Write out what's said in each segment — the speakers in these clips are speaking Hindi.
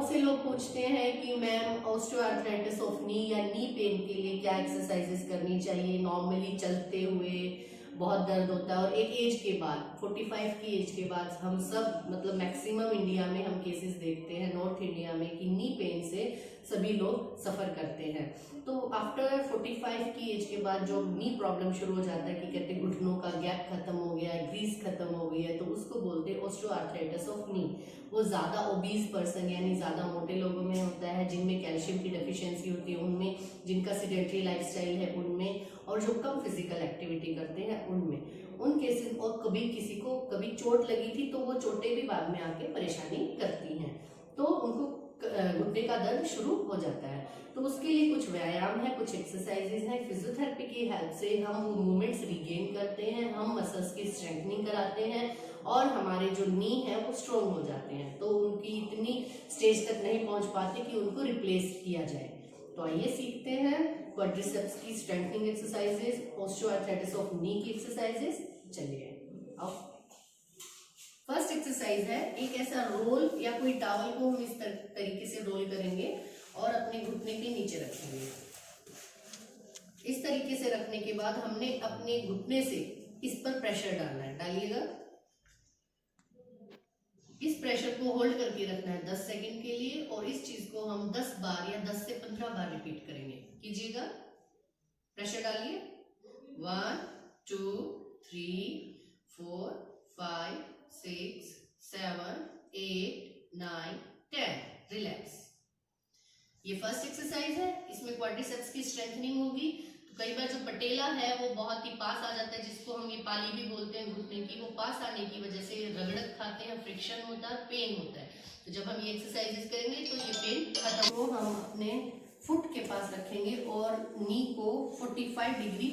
बहुत से लोग पूछते हैं कि मैम ऑस्टियोआर्थराइटिस ऑफ नी या नी पेन के लिए क्या एक्सरसाइजेस करनी चाहिए। नॉर्मली चलते हुए बहुत दर्द होता है और एक एज के बाद 45 की एज के बाद हम सब मतलब मैक्सिमम इंडिया में हम केसेस देखते हैं, नॉर्थ इंडिया में, कि नी पेन से सभी लोग सफ़र करते हैं। तो आफ्टर 45 की एज के बाद जो नी प्रॉब्लम शुरू हो जाता है कि कहते हैं घुटनों का गैप खत्म हो गया है, ग्रीस खत्म हो गई है, तो उसको बोलते हैं ऑस्टियोआर्थराइटिस ऑफ नी। वो ज़्यादा ओबीज पर्सन यानी ज़्यादा मोटे लोगों में होता है, जिनमें कैल्शियम की डेफिशिएंसी होती है उनमें, जिनका सेडेंटरी लाइफस्टाइल है उनमें, और जो कम फिजिकल एक्टिविटी करते हैं उनमें, उन केसेस। और कभी किसी को कभी चोट लगी थी तो वो चोटें भी बाद में आके परेशानी करती हैं, तो उनको घुटने का दर्द शुरू हो जाता है। तो उसके लिए कुछ व्यायाम है, कुछ एक्सरसाइजेज हैं। फिजियोथेरेपी की हेल्प से हम वो मूवमेंट्स रिगेन करते हैं, हम मसल्स की स्ट्रेंथनिंग कराते हैं और हमारे जो नी है वो स्ट्रोंग हो जाते हैं, तो उनकी इतनी स्टेज तक नहीं पहुंच पाते कि उनको रिप्लेस किया जाए। तो आइए सीखते हैं क्वाड्रिसेप्स की स्ट्रेंथनिंग एक्सरसाइजेस, ऑस्टियोआर्थराइटिस ऑफ नी की एक्सरसाइजेस। चलिए आओ। फर्स्ट एक्सरसाइज है, एक ऐसा रोल या कोई टॉवल को हम इस तरीके से रोल करेंगे और अपने घुटने के नीचे रखेंगे। इस तरीके से रखने के बाद हमने अपने घुटने से इस पर प्रेशर डालना है। डालिएगा। इस प्रेशर को होल्ड करके रखना है 10 सेकंड के लिए, और इस चीज को हम 10 बार या 10 से 15 बार रिपीट करेंगे। कीजिएगा। प्रेशर डालिए। 1 2 3 4 5 6 7 8 9 10। रिलैक्स। ये फर्स्ट एक्सरसाइज है, इसमें क्वाड्रिसेप्स की स्ट्रेंथनिंग होगी। तो कई बार जो पटेला है वो बहुत ही पास आ जाता है, जिसको हम ये पाली भी बोलते हैं घुटने की, वो पास आने की वजह से रगड़क खाते हैं, फ्रिक्शन होता है, पेन होता है। तो जब हम ये एक्सरसाइजेस करेंगे तो ये पेन खत्म। तो हम अपने फुट के पास रखेंगे और नी को 45 डिग्री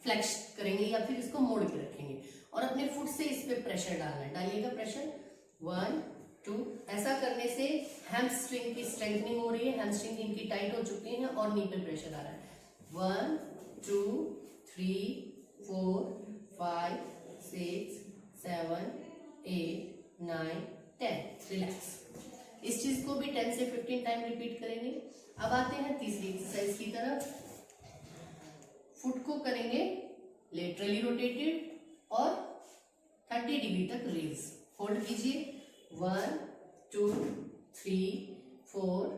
फ्लेक्स करेंगे या फिर इसको मोड़ के रखेंगे और अपने फुट से इस पे प्रेशर डालना है। डालिएगा प्रेशर। 1 2। ऐसा करने से हैमस्ट्रिंग की स्ट्रेंथनिंग हो रही है, हैमस्ट्रिंग इनकी टाइट हो चुकी है और नी पे प्रेशर आ रहा है। 1 2 3 4 5 6 7 8 9 10। रिलैक्स। इस चीज को भी 10 से 15 टाइम रिपीट करेंगे। अब आते हैं तीसरी एक्सरसाइज की तरफ। फुट को करेंगे लेटरली रोटेटेड और 30 डिग्री तक रेज। होल्ड कीजिए। 1 2 3 4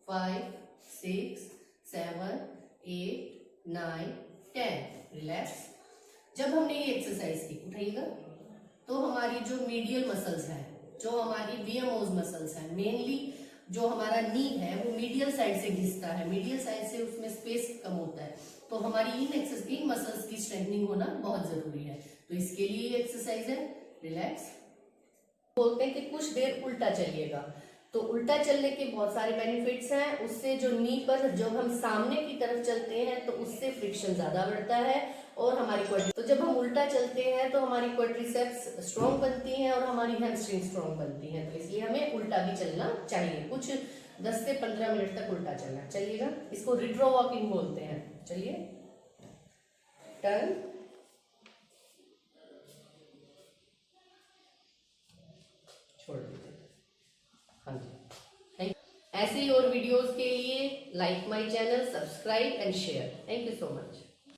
5 6 7 8 9 10। रिलैक्स। जब हमने ये एक्सरसाइज की, उठाइएगा, तो हमारी जो मीडियल मसल्स है, जो हमारी वीएमओज मसल्स है, मेनली जो हमारा नी है वो मीडियल साइड से घिसता है, मीडियल साइड से उसमें स्पेस कम होता है, तो हमारी इन मसल्स की स्ट्रेंथनिंग होना बहुत जरूरी है। तो इसके लिए ये एक्सरसाइज है। रिलैक्स। बोलते हैं कि कुछ देर उल्टा चलिएगा, तो उल्टा चलने के बहुत सारे बेनिफिट्स हैं। उससे जो नी पर जब हम सामने की तरफ चलते हैं तो उससे फ्रिक्शन ज्यादा बढ़ता है और हमारी तो जब हम उल्टा चलते हैं तो हमारी क्वाड्रिसेप्स स्ट्रॉन्ग बनती हैं और हमारी हैमस्ट्रिंग स्ट्रॉन्ग बनती हैं। तो इसलिए हमें उल्टा भी चलना चाहिए, कुछ 10 से 15 मिनट तक उल्टा चलना। चलिएगा। इसको रिट्रो वॉकिंग बोलते हैं। चलिए। टर्न। छोड़ दीजिए। हाँ जी। ऐसे ही और वीडियोस के लिए like my channel, subscribe and share. Thank you so much.